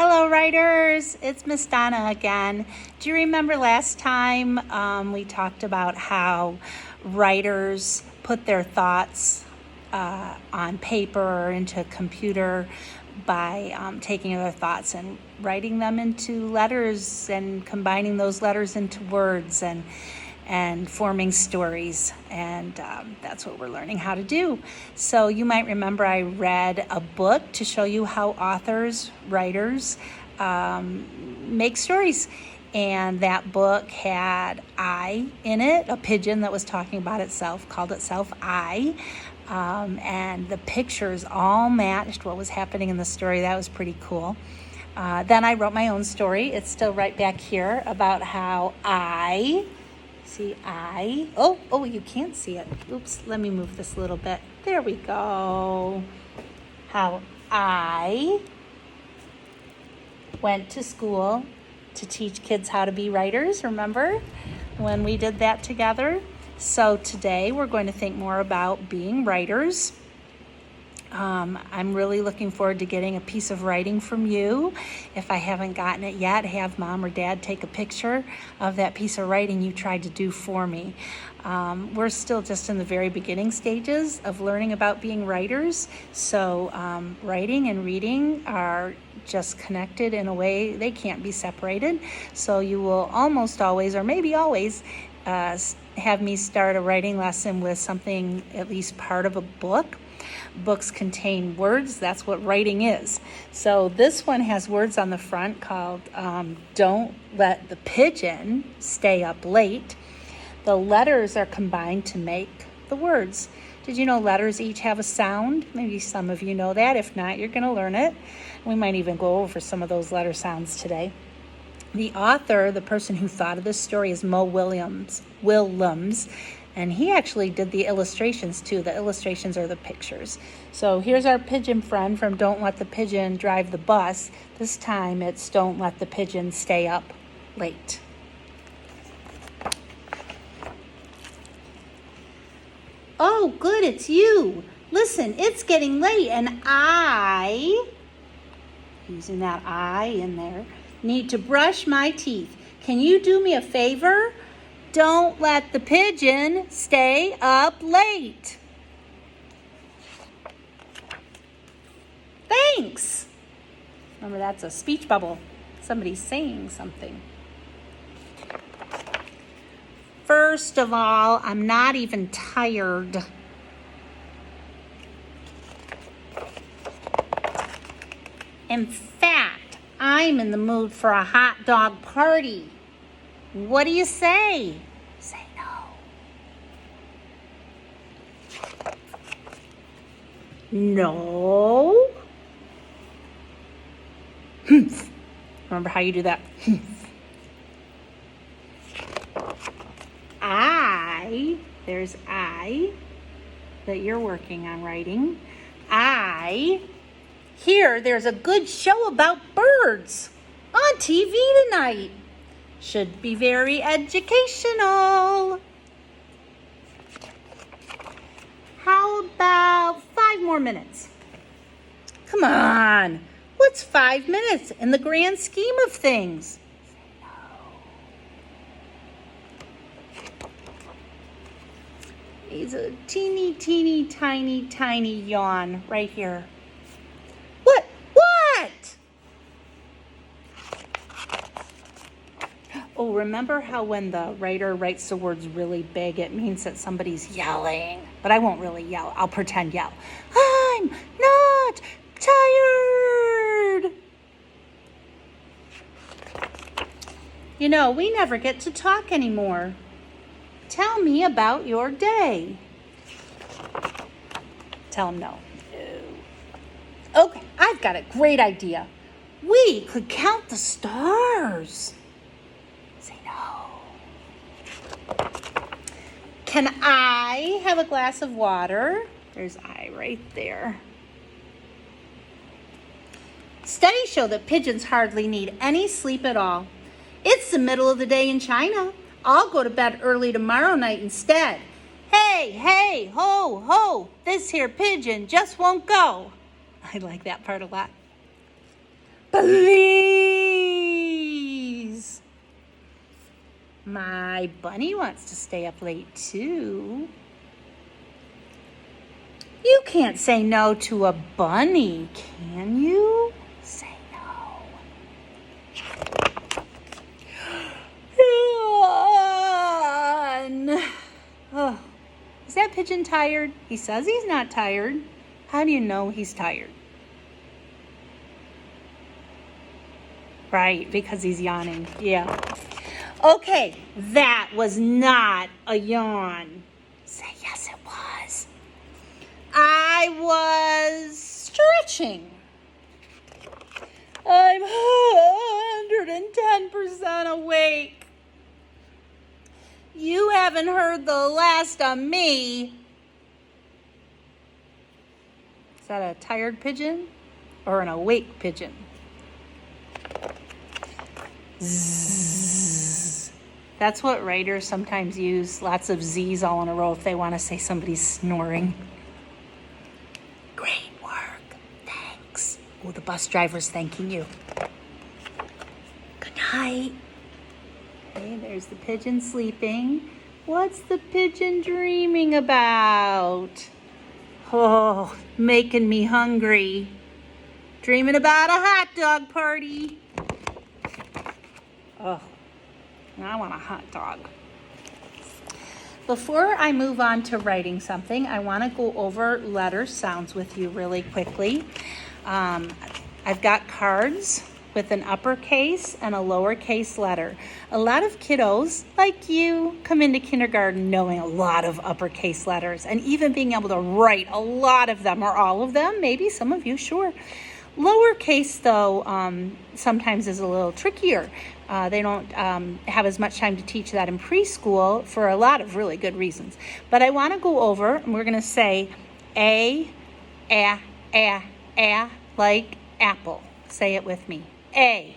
Hello writers, it's Miss Donna again. Do you remember last time we talked about how writers put their thoughts on paper or into a computer by taking their thoughts and writing them into letters and combining those letters into words and forming stories, and that's what we're learning how to do. So you might remember I read a book to show you how authors, writers make stories, and that book had I in it, a pigeon that was talking about itself, called itself I, and the pictures all matched what was happening in the story. That was pretty cool. Then I wrote my own story. It's still right back here about how oh, you can't see it. Oops, let me move this a little bit. There we go. How I went to school to teach kids how to be writers. Remember when we did that together? So today we're going to think more about being writers. I'm really looking forward to getting a piece of writing from you. If I haven't gotten it yet, have mom or dad take a picture of that piece of writing you tried to do for me. We're still just in the very beginning stages of learning about being writers. So writing and reading are just connected in a way they can't be separated. So you will almost always, or maybe always, have me start a writing lesson with something, at least part of a book. Books contain words. That's what writing is. So this one has words on the front called Don't Let the Pigeon Stay Up Late. The letters are combined to make the words. Did you know letters each have a sound? Maybe some of you know that. If not, you're going to learn it. We might even go over some of those letter sounds today. The author, the person who thought of this story, is Mo Willems. And he actually did the illustrations too. The illustrations are the pictures. So here's our pigeon friend from Don't Let the Pigeon Drive the Bus. This time it's Don't Let the Pigeon Stay Up Late. Oh, good, it's you. Listen, it's getting late and using that I in there, need to brush my teeth. Can you do me a favor? Don't let the pigeon stay up late. Thanks. Remember, that's a speech bubble. Somebody's saying something. First of all, I'm not even tired. In fact, I'm in the mood for a hot dog party. What do you say? Say no. No? Remember how you do that? There's I that you're working on writing. There's a good show about birds on TV tonight. Should be very educational. How about 5 more minutes? Come on. What's 5 minutes in the grand scheme of things? It's a teeny, teeny, tiny, tiny yawn right here. What? Oh, remember how when the writer writes the words really big, it means that somebody's yelling. But I won't really yell. I'll pretend yell. I'm not tired. You know, we never get to talk anymore. Tell me about your day. Tell him no. Okay, I've got a great idea. We could count the stars. Say no. Can I have a glass of water? There's I right there. Studies show that pigeons hardly need any sleep at all. It's the middle of the day in China. I'll go to bed early tomorrow night instead. Hey, ho, ho, this here pigeon just won't go. I like that part a lot. Please. My bunny wants to stay up late too. You can't say no to a bunny, can you? Say no. Yawn. Oh, is that pigeon tired? He says he's not tired. How do you know he's tired? Right, because he's yawning. Yeah. Okay, that was not a yawn. Say yes, it was. I was stretching. I'm 110% awake. You haven't heard the last of me. Is that a tired pigeon or an awake pigeon? Zzz. That's what writers sometimes use, lots of Z's all in a row if they want to say somebody's snoring. Great work. Thanks. Oh, the bus driver's thanking you. Good night. Okay, there's the pigeon sleeping. What's the pigeon dreaming about? Oh, making me hungry. Dreaming about a hot dog party. Oh, I want a hot dog. Before I move on to writing something, I want to go over letter sounds with you really quickly. I've got cards with an uppercase and a lowercase letter. A lot of kiddos, like you, come into kindergarten knowing a lot of uppercase letters and even being able to write a lot of them or all of them. Maybe some of you, sure. Lowercase, though, sometimes is a little trickier. They don't have as much time to teach that in preschool for a lot of really good reasons. But I want to go over, and we're going to say a, like apple. Say it with me. A,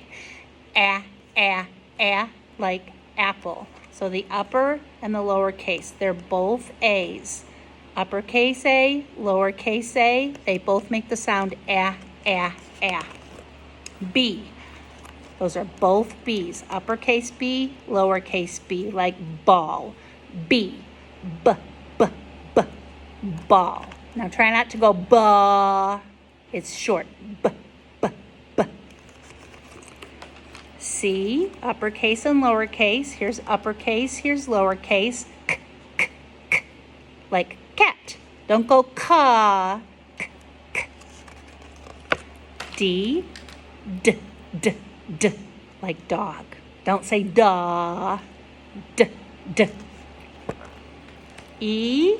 like apple. So the upper and the lowercase, they're both A's. Uppercase A, lowercase a, they both make the sound a. B, those are both B's. Uppercase B, lowercase b, like ball. B, ball. Now try not to go ba. It's short. B. C, uppercase and lowercase. Here's uppercase, here's lowercase. K, like cat. Don't go ka. D, like dog. Don't say da. D. E,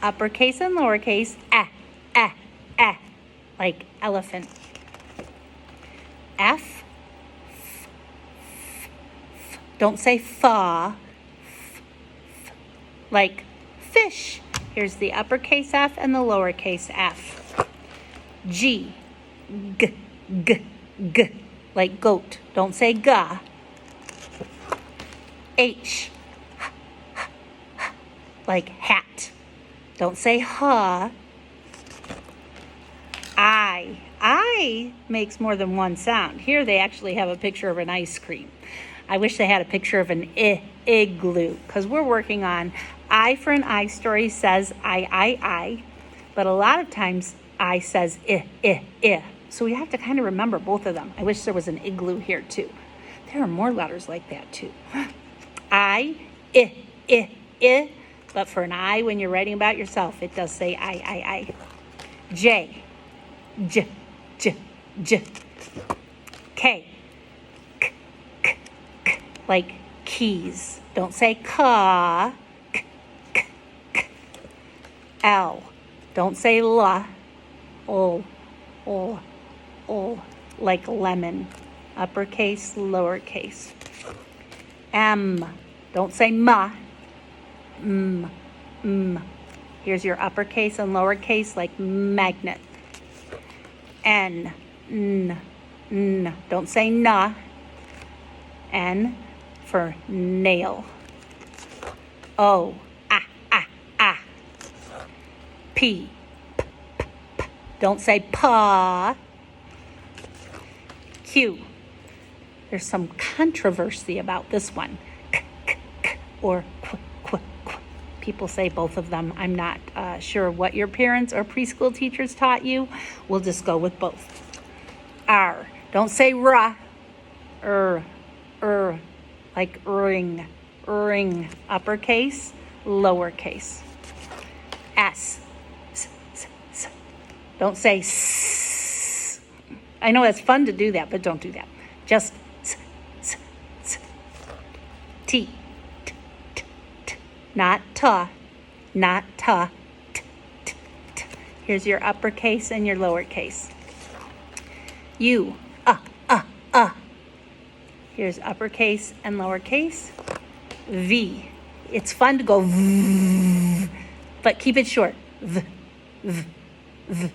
uppercase and lowercase. Like elephant. F, don't say fa. Like fish. Here's the uppercase F and the lowercase f. G, g, like goat. Don't say ga. H, like hat. Don't say ha. I makes more than one sound. Here they actually have a picture of an ice cream. I wish they had a picture of an igloo, because we're working on I for an I story says I, but a lot of times I says I. So we have to kind of remember both of them. I wish there was an igloo here too. There are more letters like that too. I, but for an I, when you're writing about yourself, it does say I. J, J. K, k, like keys. Don't say ka. K. L, don't say la. O, like lemon. Uppercase, lowercase. M, don't say ma. M. Here's your uppercase and lowercase like magnet. N, don't say na. N for nail. O, ah. P, don't say pa. Q. There's some controversy about this one. K, k, k, or qu, qu, qu. People say both of them. I'm not sure what your parents or preschool teachers taught you. We'll just go with both. R. Don't say ra. Like ring. Ring. Uppercase, lowercase. S. S, s, s. Don't say s. I know it's fun to do that, but don't do that. Just s, s, s. T. T, t, t. Not ta. Not ta. T, t, t. Here's your uppercase and your lowercase. U. Here's uppercase and lowercase. V. It's fun to go v, but keep it short. V, v, v,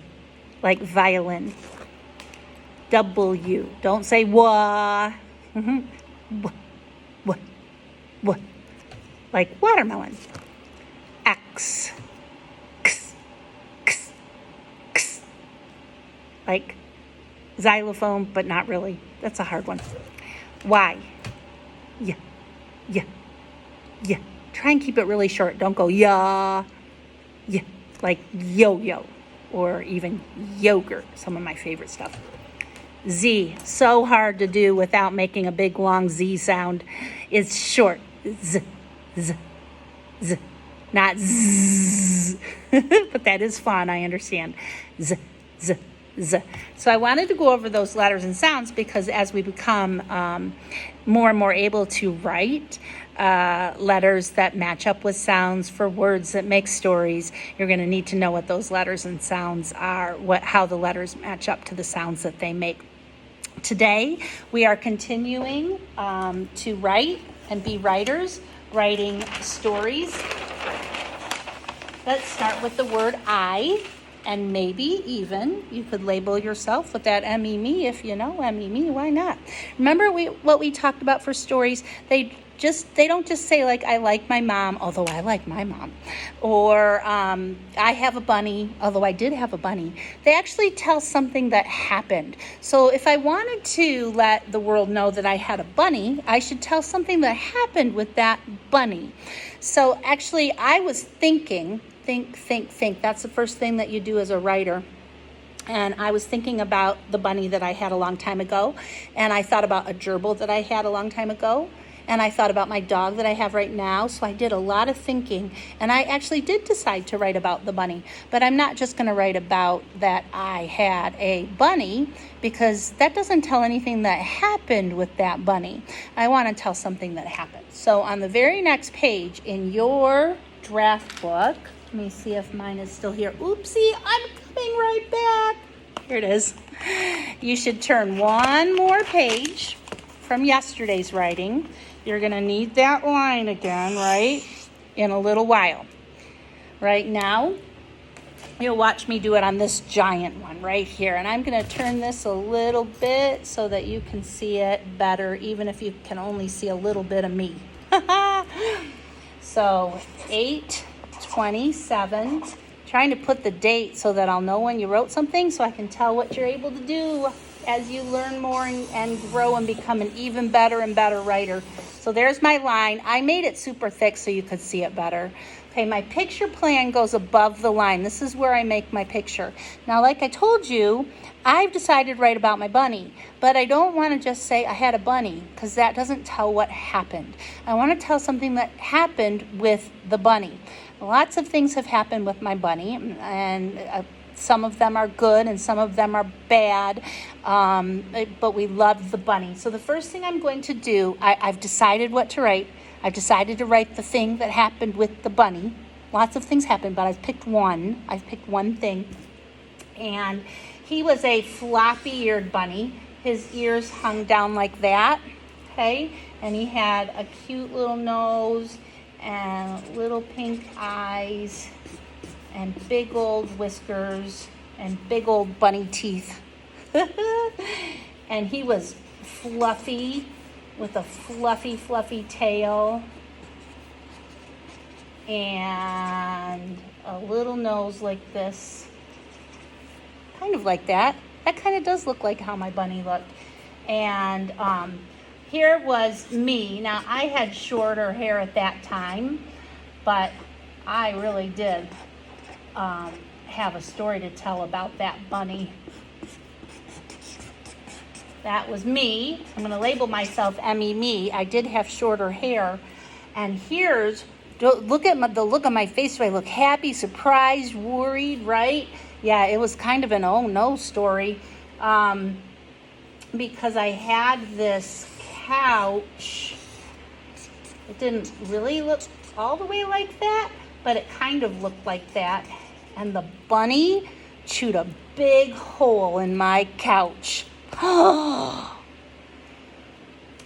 like violin. W. Don't say wah. W, w, w, like watermelon. X. X, x, x, like xylophone, but not really. That's a hard one. Y. Yeah. Yeah. Yeah. Try and keep it really short. Don't go yeah. Yeah. Like yo-yo or even yogurt. Some of my favorite stuff. Z. So hard to do without making a big long Z sound. It's short. Z. Z. Z. Not z. But that is fun. I understand. Z. Z. Z. So I wanted to go over those letters and sounds because as we become more and more able to write letters that match up with sounds for words that make stories, you're going to need to know what those letters and sounds are, how the letters match up to the sounds that they make. Today, we are continuing to write and be writers, writing stories. Let's start with the word I. And maybe even you could label yourself with that me if you know me, why not? Remember what we talked about for stories? They don't just say like I like my mom, although I like my mom, or I have a bunny, although I did have a bunny. They actually tell something that happened. So if I wanted to let the world know that I had a bunny, I should tell something that happened with that bunny. So actually I was thinking, think. That's the first thing that you do as a writer. And I was thinking about the bunny that I had a long time ago. And I thought about a gerbil that I had a long time ago. And I thought about my dog that I have right now. So I did a lot of thinking. And I actually did decide to write about the bunny. But I'm not just going to write about that I had a bunny, because that doesn't tell anything that happened with that bunny. I want to tell something that happened. So on the very next page in your draft book, let me see if mine is still here. Oopsie, I'm coming right back. Here it is. You should turn one more page from yesterday's writing. You're going to need that line again, right, in a little while. Right now, you'll watch me do it on this giant one right here. And I'm going to turn this a little bit so that you can see it better, even if you can only see a little bit of me. So, 8/27, trying to put the date so that I'll know when you wrote something so I can tell what you're able to do as you learn more and grow and become an even better and better writer. So there's my line. I made it super thick so you could see it better. Okay, my picture plan goes above the line. This is where I make my picture. Now, like I told you, I've decided to write about my bunny, but I don't want to just say I had a bunny, because that doesn't tell what happened. I want to tell something that happened with the bunny. Lots of things have happened with my bunny, and some of them are good and some of them are bad, but we love the bunny. So the first thing I'm going to do, I've decided what to write. I've decided to write the thing that happened with the bunny. Lots of things happened, but I've picked one. I've picked one thing. And he was a floppy-eared bunny. His ears hung down like that, okay? And he had a cute little nose and little pink eyes and big old whiskers and big old bunny teeth. And he was fluffy, with a fluffy tail and a little nose like this, kind of like that. That kind of does look like how my bunny looked. And here was me. Now, I had shorter hair at that time, but I really did have a story to tell about that bunny. That was me. I'm going to label myself Emmy Me. I did have shorter hair. And here's, look at the look on my face. Do I look happy, surprised, worried, right? Yeah, it was kind of an oh no story. Because I had this couch. It didn't really look all the way like that, but it kind of looked like that. And the bunny chewed a big hole in my couch.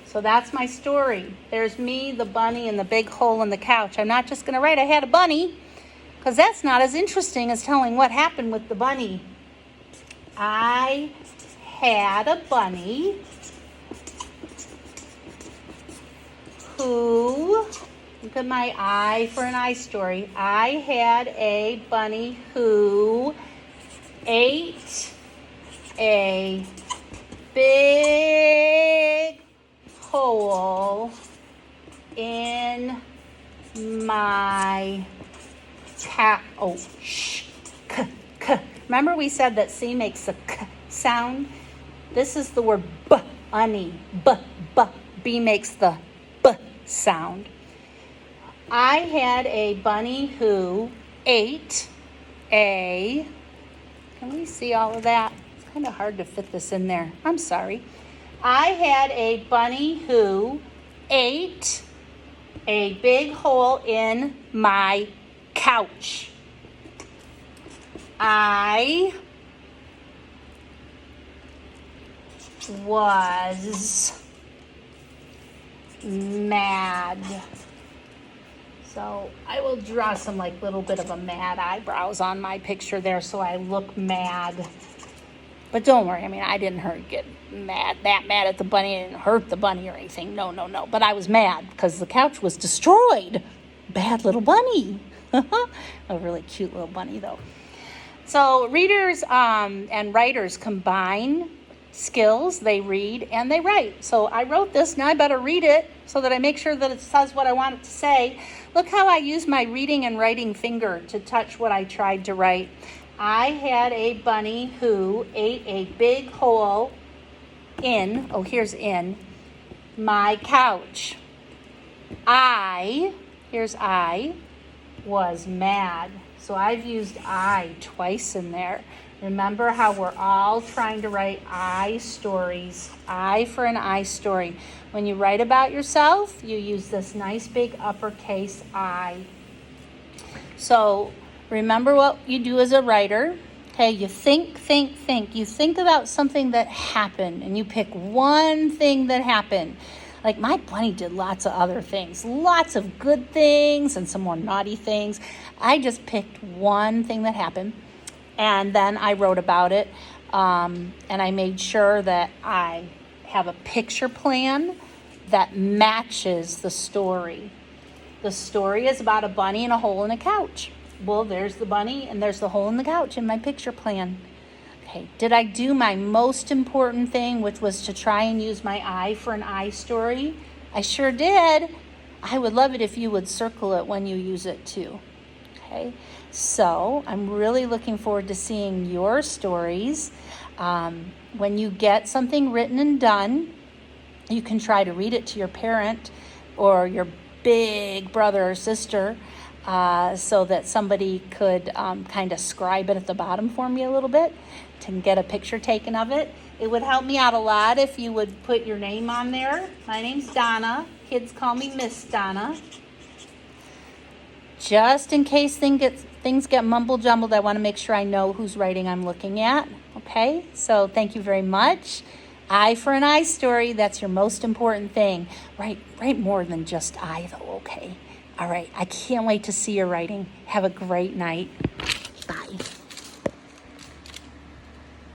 So that's my story. There's me, the bunny, and the big hole in the couch. I'm not just going to write I had a bunny, because that's not as interesting as telling what happened with the bunny. I had a bunny who, look at my eye for an eye story. I had a bunny who ate a big hole in my Remember we said that C makes a k sound? This is the word bunny. B makes the b sound. I had a bunny who ate a, can we see all of that? It's kind of hard to fit this in there. I'm sorry. I had a bunny who ate a big hole in my couch. I was mad. So I will draw some like little bit of a mad eyebrows on my picture there so I look mad. But don't worry, I mean, I didn't get that mad at the bunny. I didn't hurt the bunny or anything. No. But I was mad because the couch was destroyed. Bad little bunny. A really cute little bunny, though. So readers and writers combine skills. They read and they write. So I wrote this. Now I better read it so that I make sure that it says what I want it to say. Look how I use my reading and writing finger to touch what I tried to write. I had a bunny who ate a big hole in, in, my couch. I was mad. So I've used I twice in there. Remember how we're all trying to write I stories. I for an I story. When you write about yourself, you use this nice big uppercase I. So remember what you do as a writer. Okay, you think. You think about something that happened and you pick one thing that happened. Like my bunny did lots of other things, lots of good things and some more naughty things. I just picked one thing that happened and then I wrote about it. And I made sure that I have a picture plan that matches the story. The story is about a bunny and a hole in a couch. Well, there's the bunny and there's the hole in the couch in my picture plan. Okay, did I do my most important thing, which was to try and use my I for an I story? I sure did. I would love it if you would circle it when you use it too. Okay, so I'm really looking forward to seeing your stories. When you get something written and done, you can try to read it to your parent or your big brother or sister so that somebody could kind of scribe it at the bottom for me a little bit to get a picture taken of it. It would help me out a lot if you would put your name on there. My name's Donna. Kids call me Miss Donna. Just in case things get mumble jumbled, I want to make sure I know whose writing I'm looking at. Okay, so thank you very much. I for an I story, that's your most important thing. Write more than just I though, okay? All right, I can't wait to see your writing. Have a great night. Bye.